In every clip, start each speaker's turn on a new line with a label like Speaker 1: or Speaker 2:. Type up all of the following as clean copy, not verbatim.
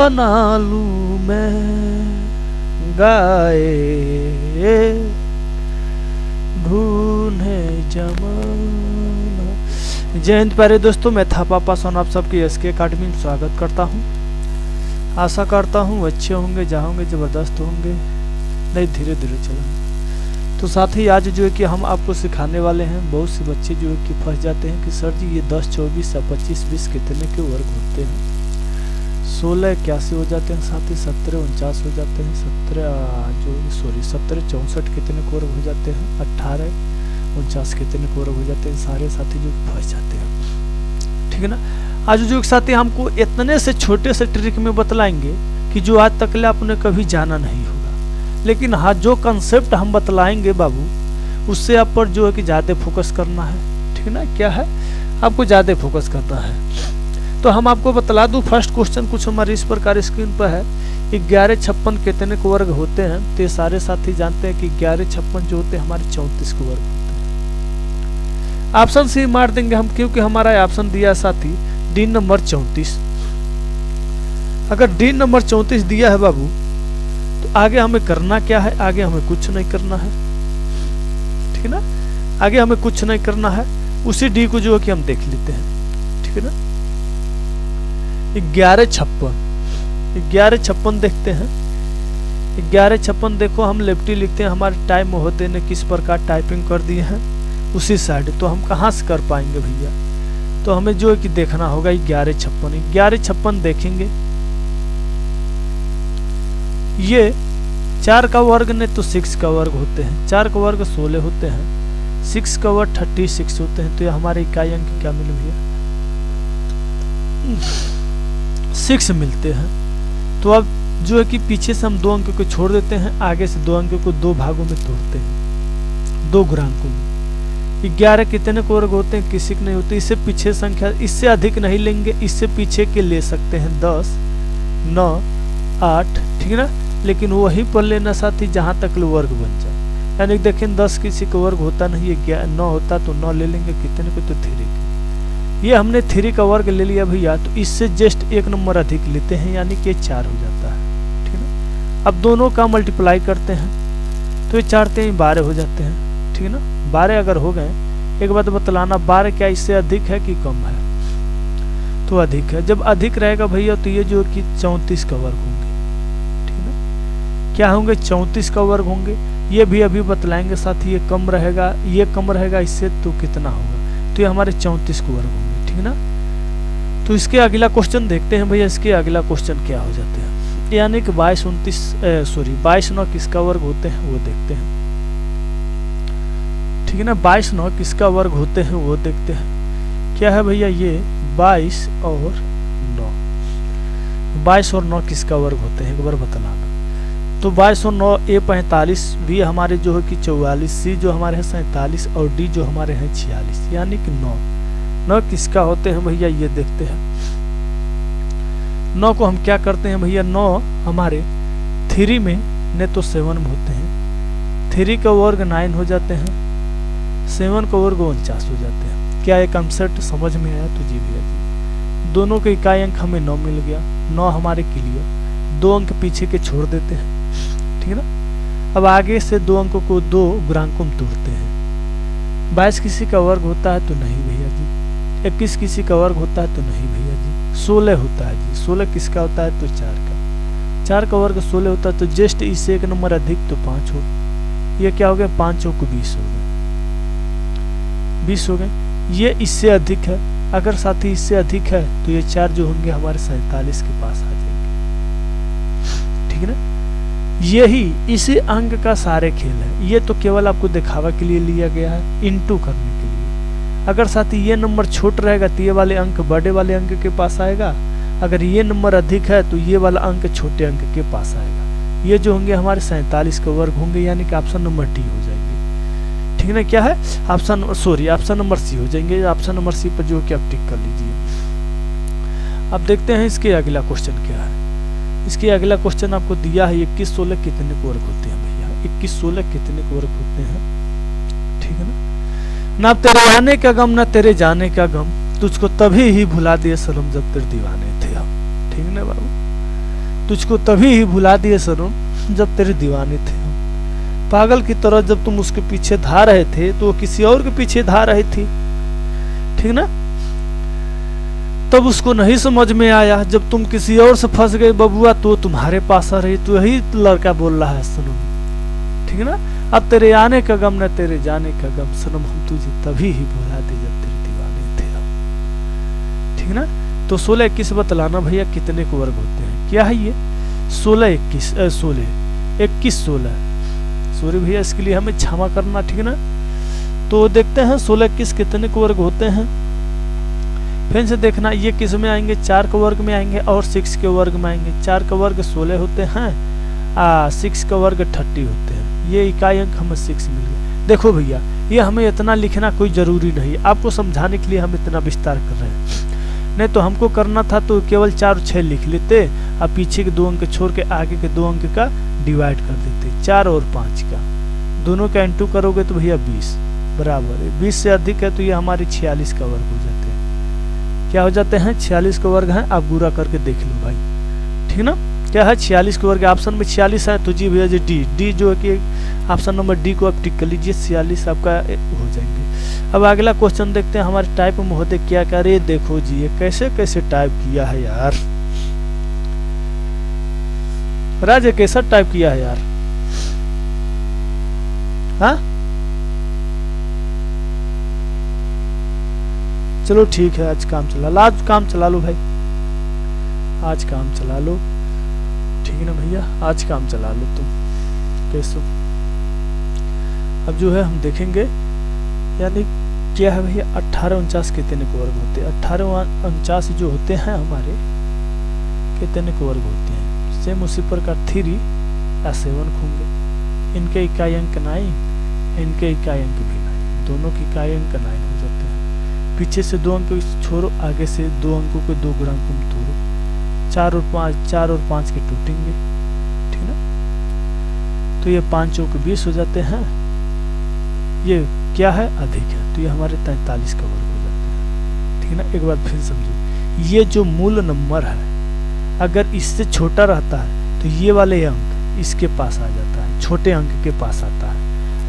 Speaker 1: बना लूं मैं गाए ढूंढे जमाना। जय हिंद प्यारे दोस्तों, मैं था पापा सोन आप सबकी एसके अकेडमी में स्वागत करता हूं। आशा करता हूं अच्छे होंगे, जाओगे जबरदस्त होंगे, नहीं धीरे धीरे चलेंगे। तो साथ ही आज जो है कि हम आपको सिखाने वाले हैं। बहुत से बच्चे जो है कि फंस जाते हैं कि सर जी ये 10, 24 या 25, 20 कितने के वर्ग होते हैं। 16 81 हो जाते हैं, साथ ही 17 49 हो जाते हैं, 17 64 कितने के वर्ग हो जाते हैं, 18 49 कितने के वर्ग हो जाते हैं। सारे साथी जो फंस जाते हैं, ठीक है ना। आज जो साथी हमको इतने से छोटे से ट्रिक में बतलाएंगे कि जो आज तक आपने कभी जाना नहीं होगा। लेकिन हाँ, जो कंसेप्ट हम बतलाएंगे बाबू, उससे आप पर जो है कि ज़्यादा फोकस करना है, ठीक है ना। क्या है, आपको ज़्यादा फोकस करना है। तो हम आपको बतला दूं, फर्स्ट क्वेश्चन कुछ हमारे इस प्रकार स्क्रीन पर है। 11 56 कितने के वर्ग होते हैं। तो ये सारे साथी जानते हैं कि 11 56 जो होते हैं हमारे 34 के वर्ग होते हैं। ऑप्शन सी मार देंगे हम, क्योंकि हमारा ऑप्शन दिया साथी डी नंबर 34। अगर डी नंबर 34 दिया है बाबू, तो आगे हमें करना क्या है, आगे हमें कुछ नहीं करना है, ठीक है ना। आगे हमें कुछ नहीं करना है, उसी डी को जो है कि हम देख लेते हैं, ठीक है ना। 11 56 देखते हैं। 11 56 देखो, हम लेफ्टी लिखते हैं। हमारे टाइम महोदय ने किस प्रकार टाइपिंग कर दिए हैं उसी साइड, तो हम कहाँ से कर पाएंगे भैया। तो हमें जो है कि देखना होगा 11 56 देखेंगे। ये 4 का वर्ग ने तो 6 का वर्ग होते हैं। 4 का वर्ग 16 होते हैं, 6 का वर्ग 36 होते हैं। तो ये हमारे इकाई अंक क्या मिले भैया, 6 मिलते हैं। तो अब जो है कि पीछे से हम 2 अंक को छोड़ देते हैं, आगे से 2 अंक को 2 भागों में तोड़ते हैं, 2 गुणांकों में। 11 कितने को वर्ग होते हैं, किसी के नहीं होते। इससे पीछे संख्या, इससे अधिक नहीं लेंगे, इससे पीछे के ले सकते हैं 10, 9, 8, ठीक है ना। लेकिन वहीं पर लेना साथी जहां तक वर्ग बन जाए। यानी देखें 10 किसी का वर्ग होता नहीं है, 9 होता तो 9 ले लेंगे, कितने को तो 3 के। ये हमने 3 का वर्ग ले लिया भैया, तो इससे जस्ट 1 नंबर अधिक लेते हैं, यानी कि 4 हो जाता है, ठीक है ना। अब दोनों का मल्टीप्लाई करते हैं, तो ये 4 3 12 हो जाते हैं, ठीक है ना। 12 अगर हो गए, एक बात बतलाना, 12 क्या इससे अधिक है कि कम है, तो अधिक है। जब अधिक रहेगा भैया, तो ये जो कि 34 का वर्ग होंगे, ठीक है ना। क्या होंगे, 34 का वर्ग होंगे। ये भी अभी बतलाएंगे साथी। ये कम रहेगा, ये कम रहेगा इससे, तो कितना होगा, तो ये हमारे 34 को वर्ग होंगे, ठीक है ना। तो इसके अगला क्वेश्चन देखते हैं भैया। इसके अगला क्वेश्चन क्या हो जाते हैं, यानी कि 22 22 9 किसका वर्ग होते हैं वो देखते हैं, ठीक है ना। 22 9 किसका वर्ग होते हैं वो देखते हैं। क्या है भैया, ये 22 और 9 किसका वर्ग होते हैं, एक बार बतलाना। तो 22 और 9, ए 45, बी हमारे जो है कि 44, सी जो हमारे हैं 47 और डी जो हमारे हैं 46, यानी कि 9 किसका होते हैं भैया, ये देखते हैं। 9 को हम क्या करते हैं भैया, 9 हमारे 3 में ने तो 7 में होते हैं। 3 का वर्ग 9 हो जाते हैं, 7 का वर्ग 49 हो जाते हैं। क्या ये कंसेप्ट समझ में आया, तो जी भैया जी। दोनों के इकाई अंक हमें 9 मिल गया, 9 हमारे क्लियर। 2 अंक पीछे के छोड़ देते हैं, ठीक है ना। अब आगे से 2 अंकों को 2 गुणांकों में तोड़ते हैं। 22 किसी का वर्ग होता है तो नहीं भैया जी। 21 किसी का वर्ग होता है तो नहीं भैया जी। 16 होता है जी। 16 किसका होता है, तो 4 का वर्ग 16 होता है। तो जस्ट इससे 1 नंबर अधिक, तो 5 हो। ये क्या हो गया, 5 को 20 हो गए, 20 हो गए। ये इससे अधिक है, अगर साथी इससे अधिक है, तो ये 4 जो होंगे हमारे 47 के पास आ जाएंगे, ठीक है ना। यही इसी अंक का सारे खेल है। ये तो केवल आपको दिखावा के लिए लिया गया है, इनटू करने के लिए। अगर साथी ये नंबर छोट रहेगा, तो ये वाले अंक बड़े वाले अंक के पास आएगा। अगर ये नंबर अधिक है, तो ये वाला अंक छोटे अंक के पास आएगा। ये जो होंगे हमारे 47 के वर्ग होंगे, यानी कि ऑप्शन नंबर डी हो जाएंगे, ठीक है ना। क्या है, ऑप्शन नंबर सी हो जाएंगे। ऑप्शन नंबर सी पर जो कि आप टिक कर लीजिए। अब देखते हैं इसके अगला क्वेश्चन क्या है। इसके अगला क्वेश्चन आपको दिया है 21 16 कितने के वर्ग होते हैं भैया, 21 16 कितने के वर्ग होते हैं, ठीक है ना। ना तेरे आने का गम ना तेरे जाने का गम, तुझको तभी ही भुला दिए सनम जब तेरे दीवाने थे हम, ठीक है ना बाबू। तुझको तभी ही भुला दिए सनम जब तेरे दीवाने थे हम। पागल की तरह जब तुम उसके पीछे धा रहे थे तो वो किसी और के पीछे धा रही थी, ठीक ना। तब उसको नहीं समझ में आया, जब तुम किसी और से फंस गए बबुआ तो तुम्हारे पास आ रही, तो यही लड़का बोल रहा है सनम, ठीक ना। अब तेरे आने का गम न तेरे जाने का गम सनम, हम तुझे तभी ही भुला दे जब तेरे दीवाने थे हम, ठीक ना। तो 16 21 बतलाना भैया कितने को वर्ग होते हैं, क्या है ये 16 21 16 21 16, सॉरी भैया इसके लिए हमें क्षमा करना, ठीक ना। तो देखते हैं 16 21 कितने को वर्ग होते हैं। फिर से देखना ये किस में आएंगे, 4 के वर्ग में आएंगे और 6 के वर्ग में आएंगे। 4 का वर्ग 16 होते हैं, 6 का वर्ग 30 होते हैं। ये इकाई अंक हमें 6 मिल गया। देखो भैया ये हमें इतना लिखना कोई जरूरी नहीं, आपको समझाने के लिए हम इतना विस्तार कर रहे हैं। नहीं तो हमको करना था तो केवल 4 और 6 लिख लेते, अब पीछे के 2 अंक छोड़ के आगे के 2 अंक का डिवाइड कर देते, 4 और 5 का, दोनों का इंटू करोगे तो भैया 20 बराबर है। 20 से अधिक है तो ये हमारे 46 का वर्ग हो जाते हैं। क्या हो जाते हैं 46 का वर्ग है, आप पूरा करके देख लो भाई, ठीक ना। क्या है 46 का वर्ग, ऑप्शन में 46 है तो जी भैया जी डी जो है कि ऑप्शन नंबर डी को आप टिक कर लीजिए, 46 आपका हो जाएंगे। अब अगला क्वेश्चन देखते हैं हमारे टाइप में होते क्या क्या। अरे देखो जी ये कैसे कैसे टाइप किया है यार, राज ये कैसा टाइप किया है यार, हाँ चलो ठीक है आज काम चला लो, आज काम चला लो भाई, आज काम चला लो, ठीक है ना भैया, आज काम चला लो तुम कैसे। अब जो है हम देखेंगे यानी क्या है भैया 18 49 कितने को वर्ग होते हैं। 18 49 जो होते हैं हमारे कितने को वर्ग होते हैं, सेम उसी प्रकार 3 या 7 होंगे। इनके इकाई अंक 9, इनके इकाई अंक भी 9, दोनों की इकाई अंक 9 हो जाते हैं। पीछे से 2 अंक छोड़ो, आगे से 2 अंकों के 2 गुणांक तुम तोड़ो, 4 और 5 के टूटेंगे, ठीक ना। तो ये 5 चौक 20 हो जाते हैं, ये क्या है अधिक है तो ये हमारे 43 का वर्ग हो जाते हैं, ठीक ना। एक बार फिर समझो, ये जो मूल नंबर है अगर इससे छोटा रहता है तो ये वाले अंक इसके पास आ जाता है, छोटे अंक के पास आता है।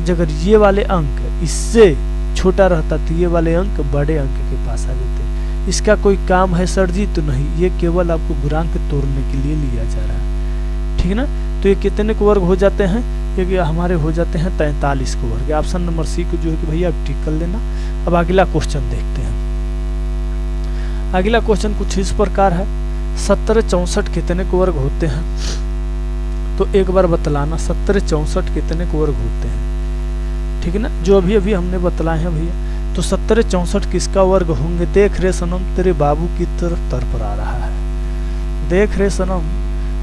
Speaker 1: अगर ये वाले अंक इससे छोटा रहता तो ये वाले अंक बड़े अंक के पास आ जाते हैं। इसका कोई काम है सर जी तो नहीं, ये केवल आपको गुणांक तोड़ने के लिए लिया जा रहा है, ठीक ना। तो ये कितने को वर्ग हो जाते हैं, ये हमारे हो जाते हैं 43 को वर्ग। ऑप्शन नंबर सी को जो है कि भैया आप टिक कर लेना। अब अगला क्वेश्चन देखते हैं। अगला क्वेश्चन कुछ इस प्रकार है, 70 64 कितने को वर्ग होते हैं। तो एक बार बतलाना 70 64 कितने को वर्ग होते हैं, ठीक है ना। जो अभी अभी हमने बतलाए हैं भैया, तो 70 64 किसका वर्ग होंगे। देख रे सनम तेरे बाबू की तरफ तरफरा रहा है, देख रे सनम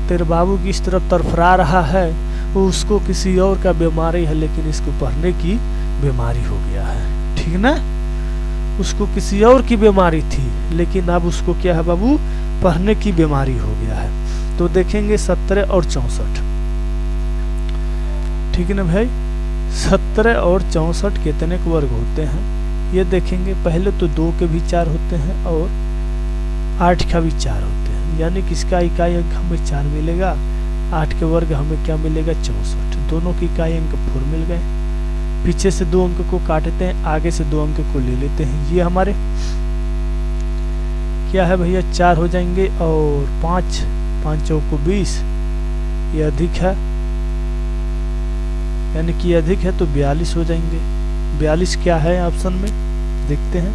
Speaker 1: तेरे बाबू की इस तरफ तरफरा रहा है, वो उसको किसी और का बीमारी है लेकिन इसको पढ़ने की बीमारी हो गया है, ठीक ना। उसको किसी और की बीमारी थी लेकिन अब उसको क्या है बाबू, पढ़ने की बीमारी हो गया है। तो देखेंगे 70 और 64, ठीक है ना भाई। 70 और 64 कितने के वर्ग होते हैं ये देखेंगे। पहले तो 2 के भी 4 होते हैं और 8 का भी 4 होते हैं, यानी किसका इकाई अंक हमें 4 मिलेगा, 8 के वर्ग हमें क्या मिलेगा 64। दोनों की इकाई अंक 4 मिल गए। पीछे से 2 अंक को काटते हैं, आगे से 2 अंक को ले लेते हैं। ये हमारे क्या है भैया 4 हो जाएंगे और 5 चौक को 20, ये अधिक है यानी कि अधिक है तो 42 हो जाएंगे। 42 क्या है ऑप्शन में देखते हैं,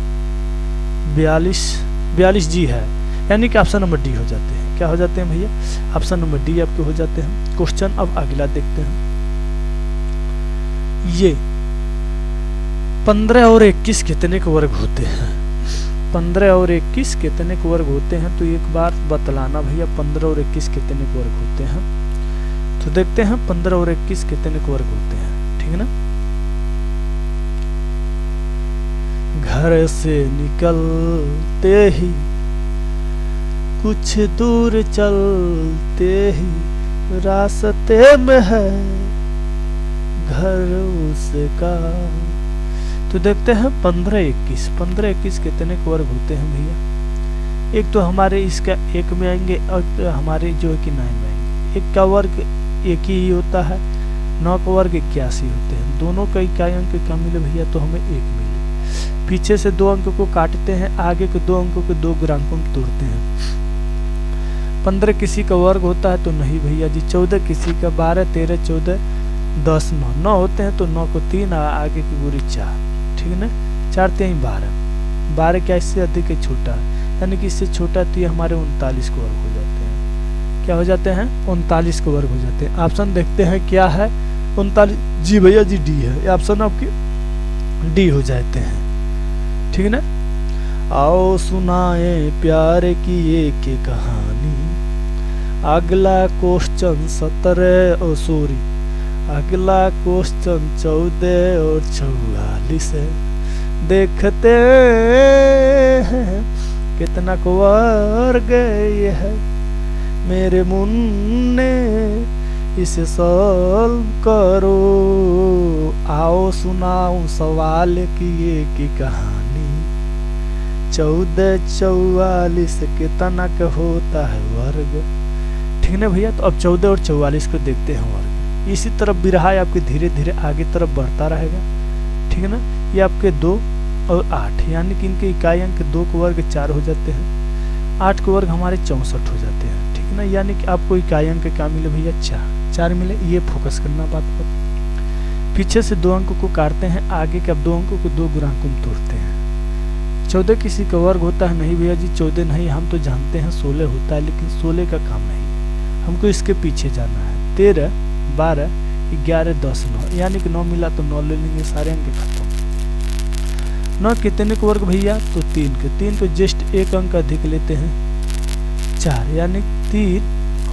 Speaker 1: 42 जी है, यानी कि ऑप्शन नंबर डी हो जाते हैं। क्या हो जाते हैं भैया, ऑप्शन नंबर डी आपके हो जाते हैं। क्वेश्चन अब अगला देखते हैं। ये 15 और 21 कितने के वर्ग होते हैं। 15 और 21 कितने के वर्ग होते हैं, तो एक बार बतलाना भैया 15 और 21 कितने के वर्ग होते हैं। तो देखते हैं 15 और 21 कितने के वर्ग होते हैं, ठीक है ना। घर से निकलते ही कुछ दूर चलते ही रास्ते में है घर उसका। तो देखते हैं 15 21 कितने के वर्ग होते हैं भैया। एक तो हमारे इसका 1 में आएंगे और हमारे जो है कि 9 में आएंगे। 1 का वर्ग 1 ही होता है, 9 का वर्ग 81 होते हैं। दोनों का इकाई अंक क्या मिले भैया, तो हमें 1 मिले। पीछे से 2 अंक को काटते हैं, आगे के 2 अंकों के 2 गुणांकों में तोड़ते हैं। 15 किसी का वर्ग होता है तो नहीं भैया जी। 14 किसी का, 12, 13, 14, 10, 9 होते हैं तो 9 को 3, आगे की गुरी 4, ठीक है ना। 4 3 12, 12 क्या इससे अधिक है, छोटा है, यानी कि इससे छोटा तो ये हमारे 39 को वर्ग हो जाते हैं। क्या हो जाते हैं, 39 को वर्ग हो जाते हैं। ऑप्शन देखते हैं क्या है, 39, जी भैया जी डी है, ऑप्शन आपके डी हो जाते हैं, ठीक है ना। आओ सुनाए प्यार की एक कहानी, अगला क्वेश्चन 17 सॉरी अगला क्वेश्चन 14 और 44 है। देखते हैं कितना को वर्ग ये है, मेरे मुन्ने इसे सॉल्व करो। आओ सुनाऊं सवाल की एक कहानी, 14 44 कितना का होता है वर्ग, ठीक है भैया। तो अब 14 और 44 को देखते हैं वर्ग। इसी तरफ भी रहा है आपके, धीरे धीरे आगे तरफ बढ़ता रहेगा, ठीक है ना। ये आपके 2 और 8, यानी कि इनके इकाई अंक 2 को वर्ग 4 हो जाते हैं, 8 को वर्ग हमारे 64 हो जाते हैं, ठीक है ना। यानी कि आपको इकाई अंक क्या मिले भैया, 4 मिले। ये फोकस करना बात पर। पीछे से 2 अंकों को काटते हैं, आगे के अब 2 अंकों को 2 गुणांकों में तोड़ते हैं। 14 किसी का वर्ग होता है, नहीं भैया जी 14 नहीं, हम तो जानते हैं 16 होता है, लेकिन 16 का काम नहीं, हमको इसके पीछे जाना है। 13 12 11 10 9, यानी कि 9 मिला तो 9 ले लेंगे, सारे अंक खत्म। 9 कितने को वर्ग भैया, तो 3 के, 3 को जस्ट 1 अंक अधिक लेते हैं, 4, यानी 3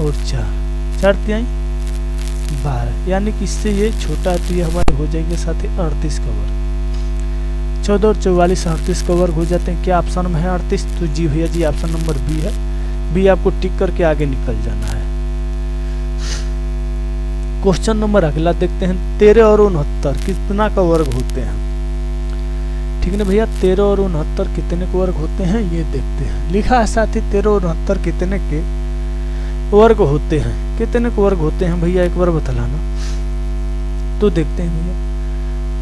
Speaker 1: और 4, 4 3 12, यानी कि इससे ये छोटा है तो ये हमारे हो जाएंगे साथ ही 38 का वर्ग। 14 और 44 38 का वर्ग हो जाते हैं। क्या ऑप्शन में है 38, तो जी भैया जी ऑप्शन नंबर बी है। बी आपको टिक करके आगे निकल जाना है। क्वेश्चन नंबर अगला देखते हैं, 13 और 69 कितना का वर्ग होते हैं, ठीक है ना भैया। 13 और 69 कितने के वर्ग होते हैं ये देखते हैं। लिखा है साथ ही 13 और 69 कितने के वर्ग होते हैं, कितने के वर्ग होते हैं भैया, एक बार बतलाना। तो देखते हैं भैया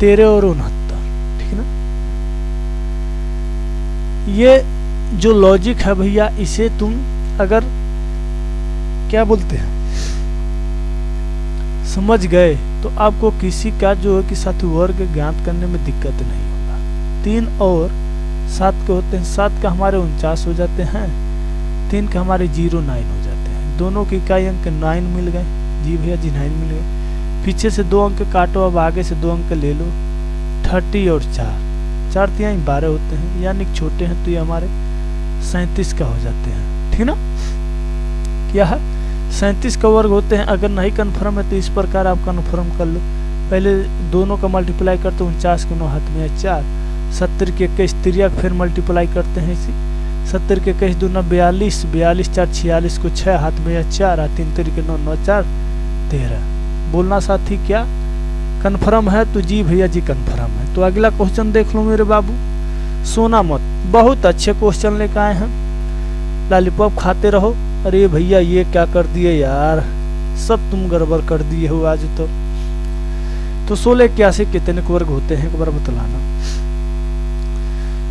Speaker 1: 13 और 69, ठीक है ना। ये जो लॉजिक है भैया, इसे तुम अगर क्या बोलते हैं समझ गए तो आपको किसी का जो है कि साथ वर्ग ज्ञात करने में दिक्कत नहीं होगा। 3 और 7 के होते हैं, 7 का हमारे 49 हो जाते हैं, 3 का हमारे 09 हो जाते हैं। दोनों के इकाई अंक 9 मिल गए, जी भैया जी 9 मिल गए। पीछे से 2 अंक काटो, अब आगे से 2 अंक ले लो, 30 और 4, 4 3 12 होते हैं, यानी छोटे हैं तो ये हमारे 37 का हो जाते हैं, ठीक है ना। क्या है 37 का वर्ग होते हैं। अगर नहीं कन्फर्म है तो इस प्रकार आप कन्फर्म कर लो। पहले दोनों का मल्टीप्लाई करते हैं, 49 के 9 हाथ में है 4, 70 के 21 तिरिया फिर मल्टीप्लाई करते हैं इसी, 70 के 21 दूना 42, 42 4 46 को 6 हाथ में है 4, 3 तिरी के 9 9 4 13। बोलना साथी क्या कन्फर्म है, तो जी भैया जी कन्फर्म है। तो अगला क्वेश्चन देख लो मेरे बाबू, सोना मत, बहुत अच्छे क्वेश्चन लेकर आए हैं, लॉलीपॉप खाते रहो। अरे भैया ये क्या कर दिए यार, सब तुम गड़बड़ कर दिए हो आज तो 16 81 कितने के वर्ग होते हैं एक बार बतलाना।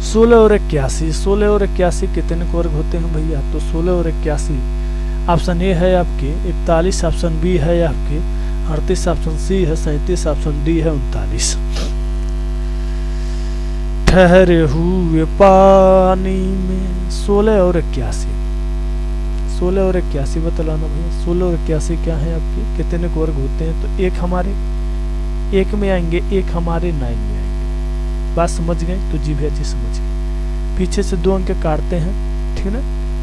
Speaker 1: 16 और 81, 16 और 81 कितने के वर्ग होते हैं भैया, तो 16 और 81 ऑप्शन ए है आपके 41, ऑप्शन बी है आपके 38, ऑप्शन सी है 37, ऑप्शन डी है 39। ठहरे हुए पानी में 16 और 81, 16 और 81 बतलाना भैया। 16 और 81 क्या है आपके, कितने के वर्ग होते हैं, तो एक हमारे 1 में आएंगे, एक हमारे 9 में आएंगे। बात समझ गए, तो जी भैया जी समझ गए। पीछे से 2 अंक काटते हैं, ठीक है ना।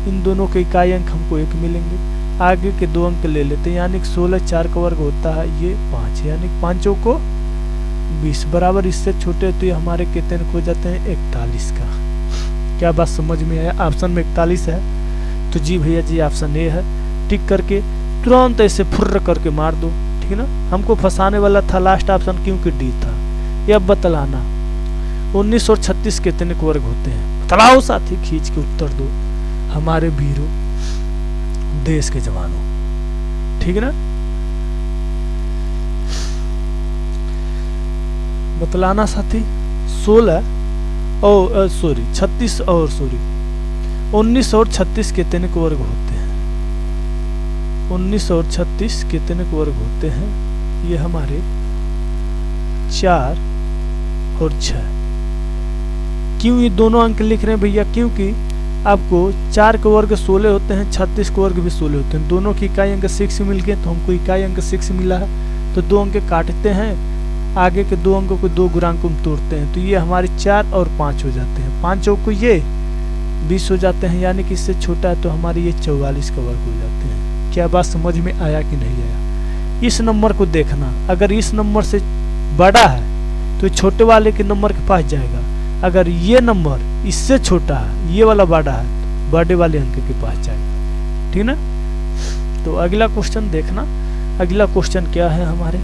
Speaker 1: इन दोनों के इकाई अंक हमको 1 मिलेंगे, आगे के 2 अंक ले लेते हैं, यानी 16 4 का वर्ग होता है ये 5, यानी 5 को 20 बराबर, इससे छोटे तो ये हमारे कितने हो जाते हैं 41 का। क्या बात समझ में आया, ऑप्शन में 41 है, तो जी भैया जी ऑप्शन ए है। टिक करके तुरंत ऐसे फुर्र करके मार दो, ठीक है ना। हमको फंसाने वाला था लास्ट ऑप्शन क्योंकि डी था। ये अब बतलाना 19 और 36 कितने के वर्ग होते हैं, बतलाओ साथी, खींच के उत्तर दो हमारे वीरों, देश के जवानों, ठीक है ना। बतलाना साथी 36 और 19 और 36 कितने के वर्ग होते हैं? 19 और 36 कितने के वर्ग होते हैं? ये हमारे 4 और 6। क्यों ये दोनों अंक लिख रहे हैं भैया? क्योंकि आपको 4 के वर्ग 16 होते हैं, 36 के वर्ग भी 16 होते हैं। दोनों की इकाई अंक 6 मिल गए, तो हमको इकाई अंक 6 मिला है, तो 2 अंक काटते हैं, आगे के 2 अंकों को 2 गुणांकों में तोड़ते हैं, तो ये हमारे 4 और 5 हो जाते हैं। 5 को ये 20 हो जाते हैं, यानी कि इससे छोटा है तो हमारे ये 44 का वर्ग हो जाते हैं। क्या बात समझ में आया कि नहीं आया? इस नंबर को देखना, अगर इस नंबर से बड़ा है तो छोटे वाले के नंबर के पास जाएगा, अगर ये नंबर इससे छोटा है, ये वाला बड़ा है, तो बड़े वाले अंक के पास जाएगा। ठीक ना। तो अगला क्वेश्चन देखना, अगला क्वेश्चन क्या है हमारे?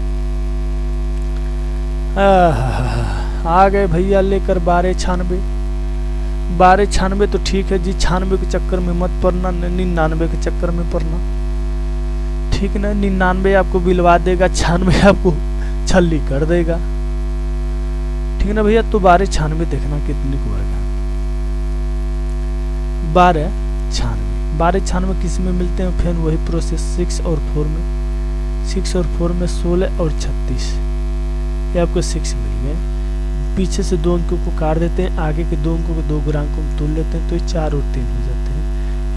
Speaker 1: आ गए भैया लेकर 1296 तो ठीक है जी, 96 के चक्कर में मत पड़ना, 99 के चक्कर में पड़ना। ठीक ना, 99 आपको बिलवा देगा, 96 आपको छल्ली कर देगा। ठीक ना भैया। तो 1296 देखना कितने को वर्ग है? 1296 किस में मिलते हैं? फिर वही प्रोसेस 6 और 4 में, 6 और 4 में 16 और 36, ये आपको 6 मिल गए। पीछे से 2 अंकों को काट देते हैं, आगे के 2 अंकों को 2 गुणांकों में तोड़ लेते हैं, तो ये 4 और 3 हो जाते हैं,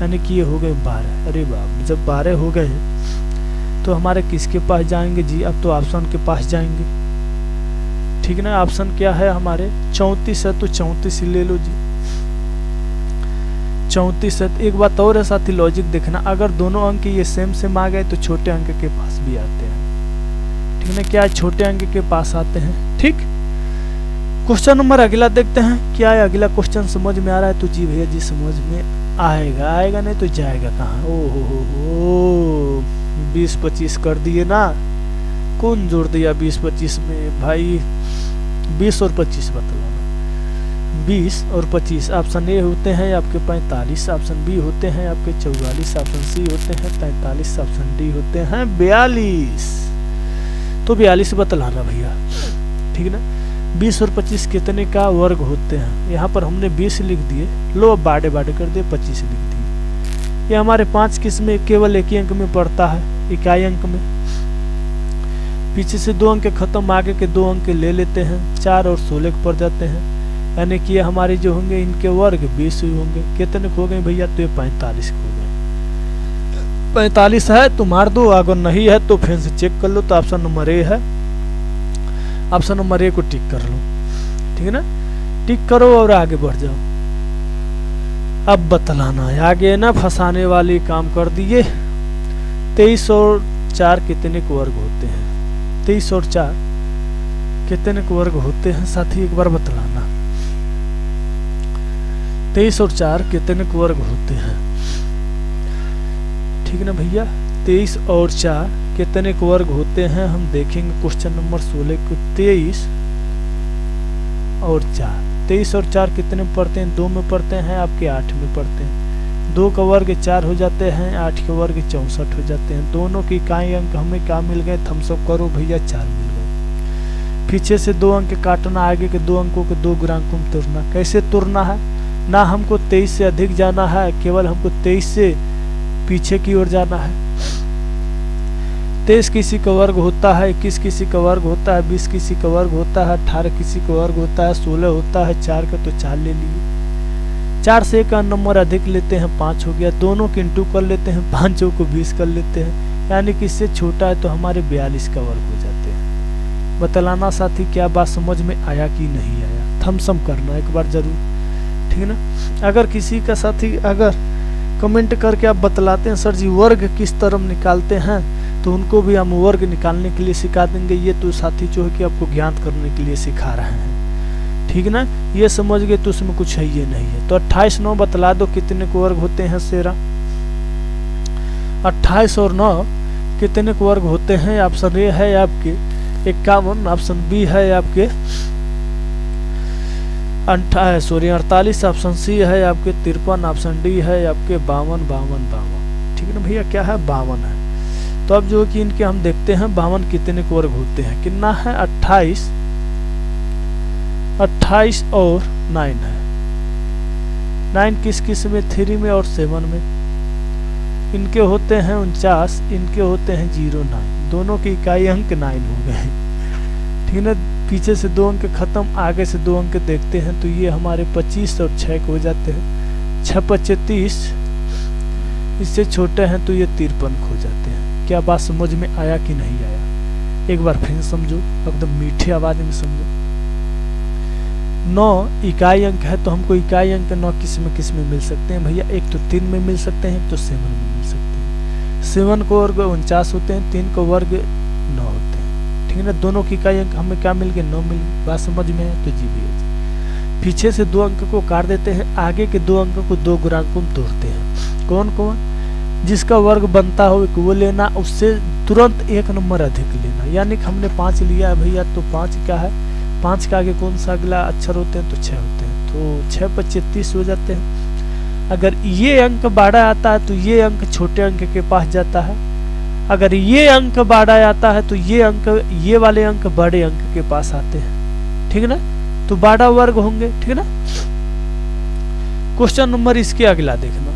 Speaker 1: यानी कि ये हो गए 12। अरे बाप, जब 12 हो गए तो हमारे किसके पास जाएंगे जी? अब तो ऑप्शन के पास जाएंगे। ठीक ना। ऑप्शन क्या है हमारे? 34 है, तो 34 ही ले लो जी। 34 है। एक बात और है साथी, लॉजिक देखना, अगर दोनों अंक ये सेम आ गए तो छोटे अंक के पास भी आते हैं। ठीक है, क्या छोटे अंक के पास आते हैं। ठीक। क्वेश्चन नंबर अगला देखते हैं, क्या है अगला क्वेश्चन? समझ में आ रहा है तो जी भैया जी समझ में आएगा नहीं तो जाएगा कहाँ? ओ 20-25 कर दिए ना, कौन जोड़ दिया 20-25 में भाई? 20 और 25 बतलाना। 20 और 25 ऑप्शन ए होते हैं आपके 45, ऑप्शन बी होते हैं आपके 44, ऑप्शन सी होते हैं 45, ऑप्शन डी होते हैं 42। तो 42 बतलाना भैया। ठीक ना। 20 और 25 कितने का वर्ग होते हैं? यहाँ पर हमने 20 लिख दिए, लो अब बाड़े कर दिए 25 लिख दिए। ये हमारे 5 किस्में केवल एक ही अंक में पड़ता है, इकाई अंक में। पीछे से 2 अंक खत्म, आगे के 2 अंक ले लेते हैं, 4 और 16 के पड़ जाते हैं, यानी कि ये हमारे जो होंगे इनके वर्ग 20 होंगे। कितने हो गए भैया? तो ये 45 हो गए। 45 है तो मार दो, अगर नहीं है तो फिर से चेक कर लो। तो ऑप्शन नंबर ए है, ऑप्शन नंबर ए को टिक कर लो। ठीक है ना। टिक करो और आगे बढ़ जाओ। अब बतलाना है आगे ना, फंसाने वाली काम कर दिए। 23 और 4 कितने के वर्ग होते हैं? 23 और 4 कितने के वर्ग होते हैं साथी? एक बार बतलाना। 23 और 4 कितने के वर्ग होते हैं? ठीक है ना भैया। 23 और 4 कितने के वर्ग होते हैं? हम देखेंगे क्वेश्चन नंबर 16 को। 23 और 4, 23 और 4 कितने में पढ़ते हैं? 2 में पढ़ते हैं, आपके 8 में पढ़ते हैं। 2 का वर्ग 4 हो जाते हैं, 8 के वर्ग 64 हो जाते हैं। दोनों की इकाई अंक हमें क्या मिल गए? थम्सअप करो भैया, 4 मिल गए। पीछे से 2 अंक काटना, आगे के 2 अंकों को 2 गुणांकों में तोड़ना। कैसे तोड़ना है? ना हमको 23 से अधिक जाना है, केवल हमको 23 से पीछे की ओर जाना है। 23 किसी का वर्ग होता है, 21 किसी का वर्ग होता है, 20 किसी का वर्ग होता है, 18 किसी का वर्ग होता है, 16 होता है। 4 का तो 4 ले लिए। 4 से एक नंबर अधिक लेते हैं, 5 हो गया। दोनों के इंटू कर लेते हैं, 5 को 20 कर लेते हैं, यानी कि इससे छोटा है तो हमारे 42 का वर्ग हो जाते हैं। बतलाना साथी, क्या बात समझ में आया कि नहीं आया? थम्सअप करना एक बार जरूर। ठीक है ना। अगर किसी का साथी अगर कमेंट करके आप बतलाते हैं सर जी वर्ग किस तरह निकालते हैं, तो उनको भी हम वर्ग निकालने के लिए सिखा देंगे। ये तो साथी जो है कि आपको ज्ञात करने के लिए सिखा रहे हैं। ठीक ना। ये समझ गए तो उसमें कुछ है ये नहीं है। तो 28 9 बतला दो कितने को वर्ग होते हैं शेरा? 28 और 9 कितने को वर्ग होते हैं? ऑप्शन ए है आपके 51, ऑप्शन बी है आपके 48, ऑप्शन सी है आपके 53, ऑप्शन डी है आपके 52। ठीक है ना भैया, क्या है? 52 है। तो अब जो कि इनके हम देखते हैं 52 कितने के वर्ग होते हैं, कितना है 28 और 9 है। 9 किस में, 3 में और 7 में। इनके होते हैं 49, इनके होते हैं 09। दोनों की इकाई अंक 9 हो गए, ठीक है ना। पीछे से 2 अंक खत्म, आगे से 2 अंक देखते हैं तो ये हमारे 25 और 6 हो जाते हैं। 6 25 30, इससे छोटे हैं तो ये 53 हो जाते हैं। क्या बात समझ में आया कि नहीं आया? एक बार फिर समझो, एकदम मीठे आवाज में समझो। 9 इकाई अंक है तो हमको इकाई अंक 9 किस में मिल सकते हैं भैया? एक तो 3 में मिल सकते हैं, एक तो 7 में मिल सकते हैं। 7 को वर्ग 49 होते हैं, 3 को वर्ग 9 होते हैं, ठीक है ना। दोनों की इकाई अंक हमें क्या मिल गए? 9 मिल गए। बात समझ में है? तो जी भैया, पीछे से 2 अंक को काट देते हैं, आगे के 2 अंक को 2 गुणांकों में तोड़ते हैं। कौन कौन? जिसका वर्ग बनता हो वो लेना, उससे तुरंत 1 नंबर अधिक लेना। यानी कि हमने 5 लिया है भैया, तो 5 क्या है? 5 के आगे कौन सा अगला अक्षर होते हैं? तो 6 होते हैं, तो 6 25 30 हो जाते हैं। अगर ये अंक 12 आता है तो ये अंक छोटे अंक के पास जाता है। अगर ये अंक 12 आता है तो ये वाले अंक बड़े अंक के पास आते हैं, ठीक है ना। तो 12 वर्ग होंगे, ठीक है ना। क्वेश्चन नंबर इसके अगला देखना,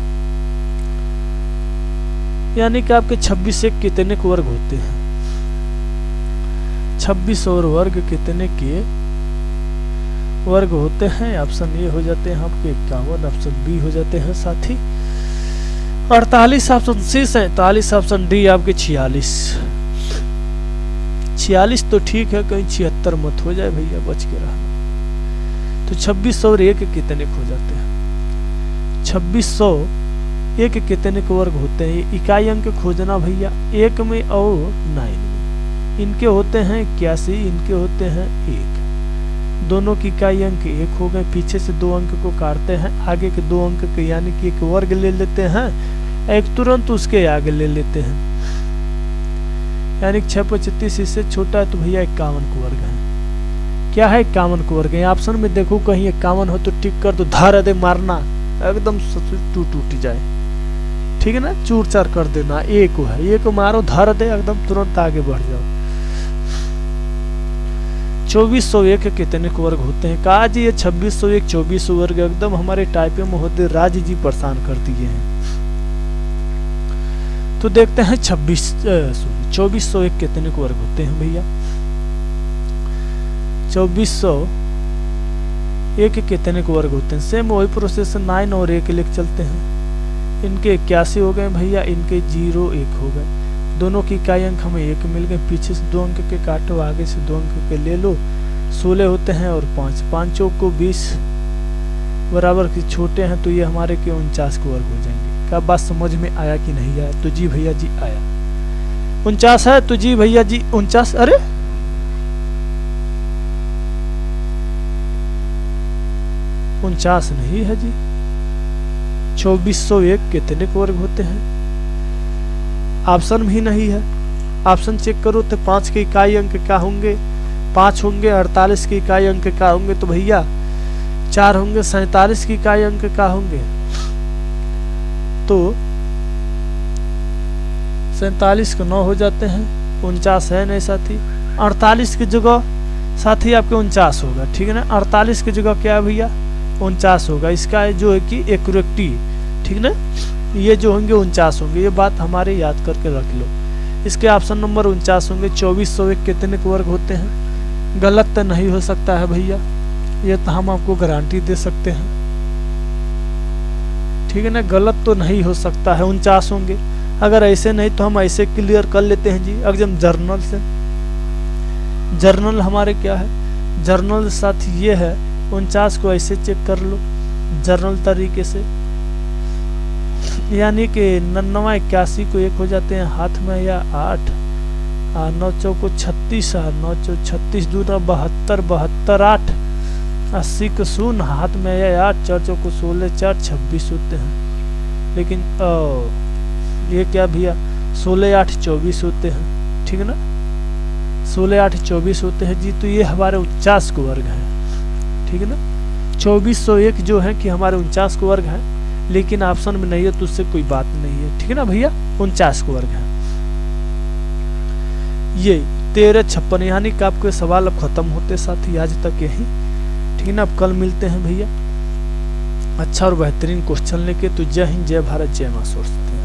Speaker 1: यानी कि आपके 26 से कितने के वर्ग होते हैं? 26 और वर्ग कितने के वर्ग होते हैं? ऑप्शन ए हो जाते हैं आपके 51, ऑप्शन बी हो जाते हैं साथी 48, ऑप्शन सी 47, ऑप्शन डी आपके 46। 46 तो ठीक है, कहीं 76 मत हो जाए भैया, बच के रहना। तो 26 और 1 कितने हो जाते हैं? 2601 कितने के वर्ग होते हैं? इकाई अंक खोजना भैया, 1 में और 9 में। इनके होते हैं 81, इनके होते हैं 1। दोनों की इकाई अंक 1 हो गए। पीछे से 2 अंक को काटते हैं, आगे के 2 अंक के यानी कि एक वर्ग ले लेते हैं, एक तुरंत उसके आगे ले लेते हैं। यानी 6 25 30 इससे छोटा है तो भैया 51 का वर्ग है। क्या है? 51 का वर्ग है। ऑप्शन में देखो कहीं 51 हो तो टिक कर दो, धार दे मारना, एकदम टूट जाए, ठीक है ना। चूर चार कर देना। 1 को है, 1 को मारो, धार दे, एकदम तुरंत आगे बढ़ जाओ। 2401 कितने के वर्ग होते हैं? कहा जी ये 2601 24 वर्ग एकदम हमारे टाइपिंग महोदय राज जी परेशान कर दिए हैं। तो देखते हैं 2401 कितने के वर्ग होते हैं भैया? 2401 कितने के वर्ग होते हैं? सेम वही प्रोसेस 9 और 1 लिख चलते हैं। इनके 81 हो गए भैया, इनके 01 हो गए। दोनों की इकाई अंक हमें 1 मिल गए। पीछे से 2 अंक के काटो, आगे से 2 अंक के ले लो। 16 होते हैं और 5 5 चौक को 20 बराबर के छोटे हैं तो ये हमारे के 49 के वर्ग हो जाएंगे। क्या बात समझ में आया कि नहीं आया? तो जी भैया जी आया। 49 है तो जी भैया जी 49। अरे 49 नहीं है जी। 2401 कितने के वर्ग होते हैं? ऑप्शन भी नहीं है। ऑप्शन चेक करो तो 5 के इकाई अंक क्या होंगे? 5 होंगे। 48 की इकाई अंक क्या होंगे? तो भैया 4 होंगे। 47 की इकाई अंक क्या होंगे? तो 47 के 9 हो जाते हैं। 49 है नहीं साथी। 48 की जगह साथी आपके 49 होगा, ठीक है ना। 48 की जगह क्या है भैया? 49 होगा। इसका जो है कि एक्यूरेटी, ठीक ना, ये जो होंगे 49 होंगे। ये बात हमारे याद करके रख लो। इसके ऑप्शन नंबर 49 होंगे। 2401 कितने के वर्ग होते हैं? गलत तो नहीं हो सकता है भैया, ये तो हम आपको गारंटी दे सकते हैं, ठीक है ना। गलत तो नहीं हो सकता है, 49 होंगे। अगर ऐसे नहीं तो हम ऐसे क्लियर कर लेते हैं जी एकदम जर्नल से। जर्नल हमारे क्या है? जर्नल साथ ये है 49 को ऐसे चेक कर लो जर्नल तरीके से, यानी कि 99 81 को 1 हो जाते हैं हाथ में या 8 9 चौको 36 9 चौ 36 दूना 72 72 8 80 को 0 हाथ में या 8 4 चौको 16 4 26 होते हैं। लेकिन ये क्या भैया 16 8 24 होते हैं, ठीक है ना। 16 8 24 होते हैं जी। तो ये हमारे 49 को वर्ग है, ठीक है ना। 2401 जो है कि हमारे 49 को वर्ग है, लेकिन ऑप्शन में नहीं है तो उससे कोई बात नहीं है, ठीक है ना भैया। 49 को वर्ग है। ये 1356 यानी कि आपके सवाल अब खत्म होते साथ ही आज तक यही। ठीक है ना, अब कल मिलते हैं भैया अच्छा और बेहतरीन क्वेश्चन लेके। तो जय हिंद, जय भारत, जय मां सरस्वती।